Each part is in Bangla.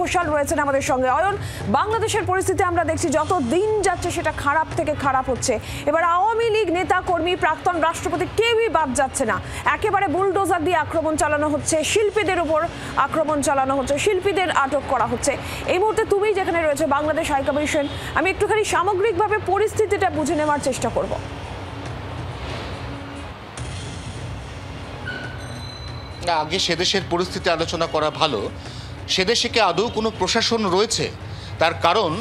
ঘোষাল রয়েছেন আমাদের সঙ্গে। অয়ন, বাংলাদেশের পরিস্থিতি আমরা দেখছি যত দিন যাচ্ছে সেটা খারাপ থেকে খারাপ হচ্ছে। এবার আওয়ামী লীগ নেতা কর্মী, প্রাক্তন রাষ্ট্রপতি কেউই বাদ যাচ্ছে না। একেবারে বুলডোজার দিয়ে আক্রমণ চালানো হচ্ছে, শিল্পীদের উপর আক্রমণ চালানো হচ্ছে, শিল্পীদের আটক করা হচ্ছে। এই মুহূর্তে তুমি যেখানে রয়েছে বাংলাদেশ হাইকমিশন, আমি একটুখানি সামগ্রিকভাবে পরিস্থিতিটা বুঝে নেওয়ার চেষ্টা করব। আগে সেদেশের পরিস্থিতি আলোচনা করা ভালো। সেদেশে কি আদৌ কোনো প্রশাসন রয়েছে? তার কারণ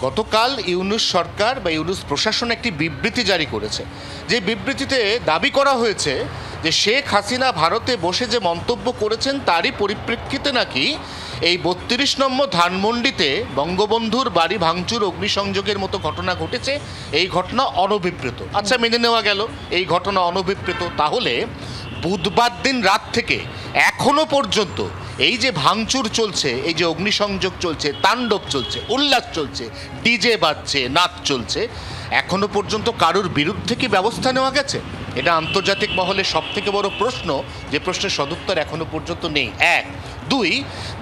গতকাল ইউনূস সরকার বা ইউনূস প্রশাসন একটি বিবৃতি জারি করেছে, যে বিবৃতিতে দাবি করা হয়েছে যে শেখ হাসিনা ভারতে বসে যে মন্তব্য করেছেন তারই পরিপ্রেক্ষিতে নাকি এই ৩২ নম্বর ধানমন্ডিতে বঙ্গবন্ধুর বাড়ি ভাঙচুর, অগ্নিসংযোগের মতো ঘটনা ঘটেছে। এই ঘটনা অনভিপ্রেত। আচ্ছা, মেনে নেওয়া গেল এই ঘটনা অনভিপ্রেত। তাহলে বুধবার দিন রাত থেকে এখনো পর্যন্ত এই যে ভাঙচুর চলছে, এই যে অগ্নিসংযোগ চলছে, তাণ্ডব চলছে, উল্লাস চলছে, ডিজে বাজছে, নাচ চলছে, এখনো পর্যন্ত কারোর বিরুদ্ধে কি ব্যবস্থা নেওয়া গেছে? এটা আন্তর্জাতিক মহলে সব থেকে বড় প্রশ্ন, যে প্রশ্নের সদুত্তর এখনো পর্যন্ত নেই। এক। দুই,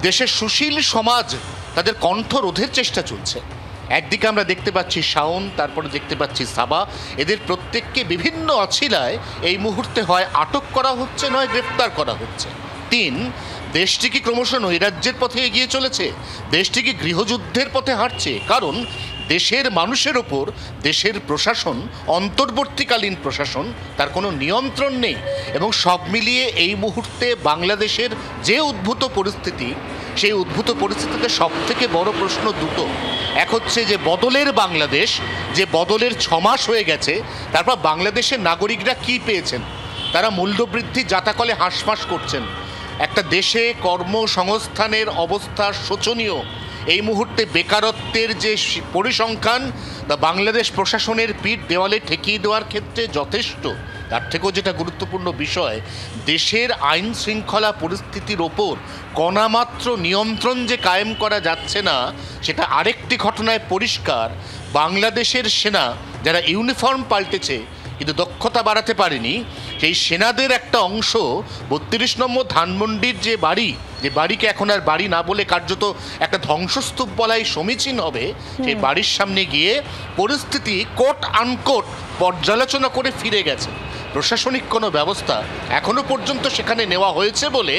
দেশের সুশীল সমাজ তাদের কণ্ঠ রোধের চেষ্টা চলছে। একদিকে আমরা দেখতে পাচ্ছি শাওন, তারপরে দেখতে পাচ্ছি সাবা, এদের প্রত্যেককে বিভিন্ন অছিলায় এই মুহূর্তে হয় আটক করা হচ্ছে, নয় গ্রেফতার করা হচ্ছে। তিন, দেশটি কি ক্রমশ নৈরাজ্যের পথে এগিয়ে চলেছে? দেশটি কি গৃহযুদ্ধের পথে হাঁটছে? কারণ দেশের মানুষের ওপর দেশের প্রশাসন, অন্তর্বর্তীকালীন প্রশাসন, তার কোনো নিয়ন্ত্রণ নেই। এবং সব মিলিয়ে এই মুহূর্তে বাংলাদেশের যে উদ্ভূত পরিস্থিতি, সেই উদ্ভূত পরিস্থিতিতে সব থেকে বড় প্রশ্ন দুটো। এক হচ্ছে যে বদলের বাংলাদেশ, যে বদলের 6 মাস হয়ে গেছে, তারপর বাংলাদেশের নাগরিকরা কি পেয়েছেন? তারা মূল্যবৃদ্ধি জাতাকলে হাঁসফাঁস করছেন। একটা দেশে কর্মসংস্থানের অবস্থা শোচনীয়। এই মুহূর্তে বেকারত্বের যে পরিসংখ্যান, তা বাংলাদেশ প্রশাসনের পিঠ দেওয়ালে ঠেকিয়ে দেওয়ার ক্ষেত্রে যথেষ্ট। তার থেকেও যেটা গুরুত্বপূর্ণ বিষয়, দেশের আইন শৃঙ্খলা পরিস্থিতির ওপর কণামাত্র নিয়ন্ত্রণ যে কায়েম করা যাচ্ছে না, সেটা আরেকটি ঘটনায় পরিষ্কার। বাংলাদেশের সেনা যারা ইউনিফর্ম পাল্টেছে কিন্তু দক্ষতা বাড়াতে পারেনি, সেই সেনাদের একটা অংশ ৩২ নম্বর ধানমন্ডির যে বাড়িকে এখন আর বাড়ি না বলে কার্যত একটা ধ্বংসস্তূপ বলাই সমীচীন হবে, সেই বাড়ির সামনে গিয়ে পরিস্থিতি কোট আনকোট পর্যালোচনা করে ফিরে গেছে। প্রশাসনিক কোনো ব্যবস্থা এখনো পর্যন্ত সেখানে নেওয়া হয়েছে বলে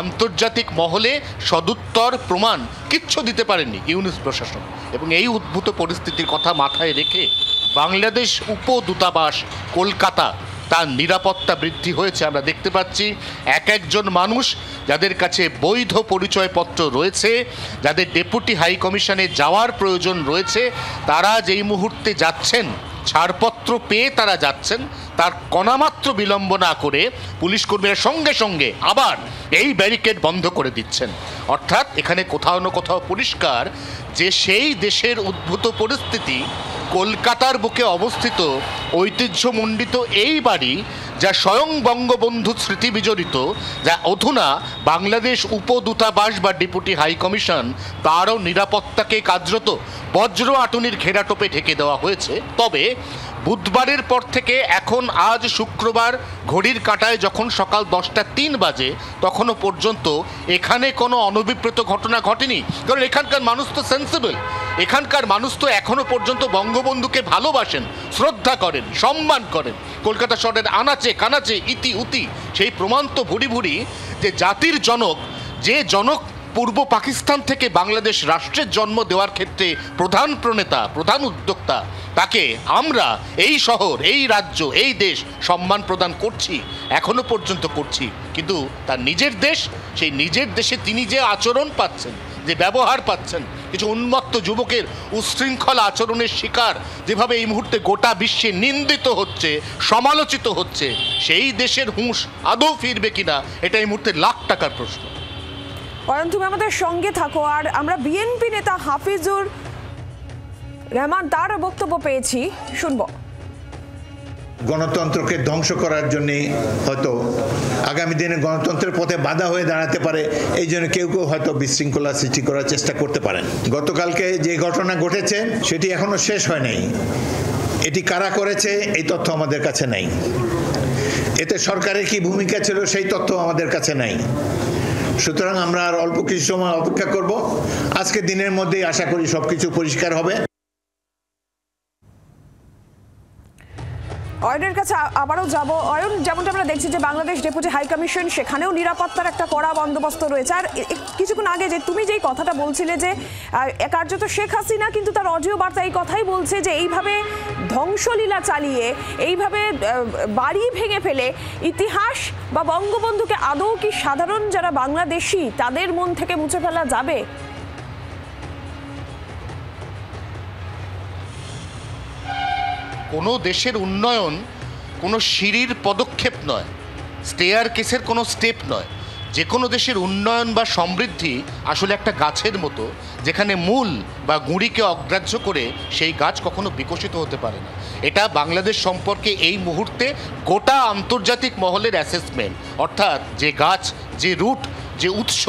আন্তর্জাতিক মহলে সদুত্তর প্রমাণ কিচ্ছু দিতে পারেননি ইউনূস প্রশাসন। এবং এই উদ্ভূত পরিস্থিতির কথা মাথায় রেখে বাংলাদেশ উপদূতাবাস কলকাতা, তার নিরাপত্তা বৃদ্ধি হয়েছে। আমরা দেখতে পাচ্ছি একজন মানুষ যাদের কাছে বৈধ পরিচয়পত্র রয়েছে, যাদের ডেপুটি হাই কমিশনে যাওয়ার প্রয়োজন রয়েছে, তারা যেই মুহূর্তে যাচ্ছেন, ছাড়পত্র পেয়ে তারা যাচ্ছেন, তার কণামাত্র বিলম্ব না করে পুলিশ কর্মীরা সঙ্গে সঙ্গে আবার এই ব্যারিকেড বন্ধ করে দিচ্ছেন। অর্থাৎ এখানে কোথাও না কোথাও পরিষ্কার যে সেই দেশের উদ্ভূত পরিস্থিতি, কলকাতার বুকে অবস্থিত ঐতিহ্যমণ্ডিত এই বাড়ি, যা স্বয়ং বঙ্গবন্ধু স্মৃতি বিজড়িত, যা অধুনা বাংলাদেশ উপদূতাবাস বা ডেপুটি হাই কমিশন, তারও নিরাপত্তাকে কার্যত বজ্র আটুনির ঘেরাটোপে ঢেকে দেওয়া হয়েছে। তবে বুধবারের পর থেকে এখন আজ শুক্রবার ঘড়ির কাঁটায় যখন সকাল 10টা 3 বাজে, তখনও পর্যন্ত এখানে কোনো অনভিপ্রেত ঘটনা ঘটেনি। কারণ এখানকার মানুষ তো সেন্সিবল, এখানকার মানুষ তো এখনো পর্যন্ত বঙ্গবন্ধুকে ভালোবাসেন, শ্রদ্ধা করেন, সম্মান করেন। কলকাতা শহরের আনাচে কানাচে ইতি উতি সেই প্রমাণ তো ভুরি ভুরি, যে জাতির জনক, যে জনক পূর্ব পাকিস্তান থেকে বাংলাদেশ রাষ্ট্রের জন্ম দেওয়ার ক্ষেত্রে প্রধান প্রণেতা, প্রধান উদ্যোক্তা, তাকে আমরা এই শহর, এই রাজ্য, এই দেশ সম্মান প্রদান করছি, এখনো পর্যন্ত করছি। কিন্তু তার নিজের দেশ, সেই নিজের দেশে তিনি যে আচরণ পাচ্ছেন, যে ব্যবহার পাচ্ছেন, কিছু উন্মত্ত যুবকের উশৃঙ্খল আচরণের শিকার যেভাবে এই মুহূর্তে গোটা বিশ্বে নিন্দিত হচ্ছে, সমালোচিত হচ্ছে, সেই দেশের হুঁশ আদৌ ফিরবে কিনা, এটা এই মুহূর্তে লাখ টাকার প্রশ্ন। অয়ন, তুমি আমাদের সঙ্গে থাকো। আর আমরা বিএনপি নেতা হাফিজুর রহমান তার বক্তব্য পেয়েছি, শুনবো। গণতন্ত্রকে ধ্বংস করার জন্যে হয়তো আগামী দিনে গণতন্ত্রের পথে বাধা হয়ে দাঁড়াতে পারে, এই জন্য কেউ কেউ হয়তো বিশৃঙ্খলা সৃষ্টি করার চেষ্টা করতে পারেন। গতকালকে যে ঘটনা ঘটেছে সেটি এখনো শেষ হয় নাই। এটি কারা করেছে এই তথ্য আমাদের কাছে নাই। এতে সরকারের কি ভূমিকা ছিল সেই তথ্য আমাদের কাছে নাই। সুতরাং আমরা আর অল্প কিছু সময় অপেক্ষা করব। আজকে দিনের মধ্যেই আশা করি সবকিছু পরিষ্কার হবে। অয়নের কাছে আবারও যাব। অয়ন, যেমনটা আমরা দেখছি যে বাংলাদেশ ডেপুটি হাই কমিশন, সেখানেও নিরাপত্তার একটা কড়া বন্দোবস্ত রয়েছে। আর কিছুক্ষণ আগে যে তুমি যেই কথাটা বলছিলে যে কার্যত শেখ হাসিনা কিন্তু তার অডিও বার্তা এই কথাই বলছে যে এইভাবে ধ্বংসলীলা চালিয়ে, এইভাবে বাড়ি ভেঙে ফেলে ইতিহাস বা বঙ্গবন্ধুকে আদৌ কি সাধারণ যারা বাংলাদেশি তাদের মন থেকে মুছে ফেলা যাবে? কোনো দেশের উন্নয়ন কোনো সিঁড়ির পদক্ষেপ নয়, স্টেয়ার কেসের কোনো স্টেপ নয়। যে কোনো দেশের উন্নয়ন বা সমৃদ্ধি আসলে একটা গাছের মতো, যেখানে মূল বা গুঁড়িকে অগ্রাহ্য করে সেই গাছ কখনো বিকশিত হতে পারে না। এটা বাংলাদেশ সম্পর্কে এই মুহূর্তে গোটা আন্তর্জাতিক মহলের অ্যাসেসমেন্ট। অর্থাৎ যে গাছ, যে রুট, যে উৎস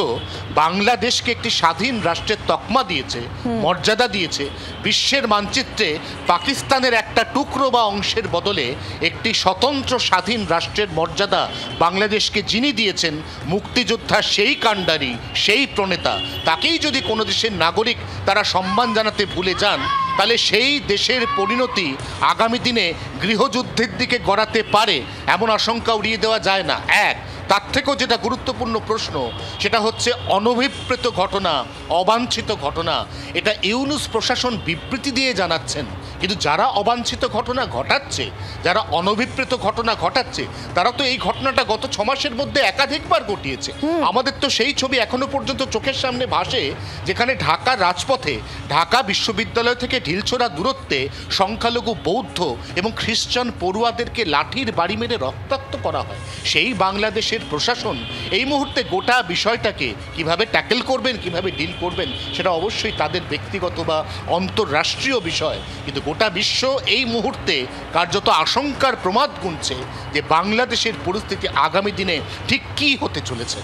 বাংলাদেশকে একটি স্বাধীন রাষ্ট্রের তকমা দিয়েছে, মর্যাদা দিয়েছে, বিশ্বের মানচিত্রে পাকিস্তানের একটা টুকরো বা অংশের বদলে একটি স্বতন্ত্র স্বাধীন রাষ্ট্রের মর্যাদা বাংলাদেশকে যিনি দিয়েছেন, মুক্তিযোদ্ধা সেই কাণ্ডারি, সেই প্রণেতা, তাকেই যদি কোনো দেশের নাগরিক তারা সম্মান জানাতে ভুলে যান, তাহলে সেই দেশের পরিণতি আগামী দিনে গৃহযুদ্ধের দিকে গড়াতে পারে, এমন আশঙ্কা উড়িয়ে দেওয়া যায় না। এক, তার থেকেও যেটা গুরুত্বপূর্ণ প্রশ্ন সেটা হচ্ছে অনভিপ্রেত ঘটনা, অবাঞ্ছিত ঘটনা। এটা ইউনূস প্রশাসন বিবৃতি দিয়ে জানাচ্ছেন, কিন্তু যারা অবাঞ্ছিত ঘটনা ঘটাচ্ছে, যারা অনভিপ্রেত ঘটনা ঘটাচ্ছে, তারা তো এই ঘটনাটা গত 6 মাসের মধ্যে একাধিকবার ঘটিয়েছে। আমাদের তো সেই ছবি এখনো পর্যন্ত চোখের সামনে ভাসে, যেখানে ঢাকার রাজপথে, ঢাকা বিশ্ববিদ্যালয় থেকে ঢিলছোড়া দূরত্বে সংখ্যালঘু বৌদ্ধ এবং খ্রিস্টান পড়ুয়াদেরকে লাঠির বাড়ি মেরে রক্তাক্ত করা হয়। সেই বাংলাদেশের প্রশাসন এই মুহূর্তে গোটা বিষয়টাকে কিভাবে ট্যাকেল করবেন, কিভাবে ডিল করবেন, সেটা অবশ্যই তাদের ব্যক্তিগত বা অন্তর্রাষ্ট্রীয় বিষয়। কিন্তু গোটা বিশ্ব এই মুহূর্তে কার্যত আশঙ্কার প্রমাদ গুনছে যে বাংলাদেশের পরিস্থিতি আগামী দিনে ঠিক কী হতে চলেছে।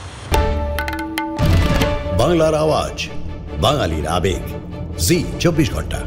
বাংলার আওয়াজ, বাঙালির আবেগ, জি 24 ঘন্টা।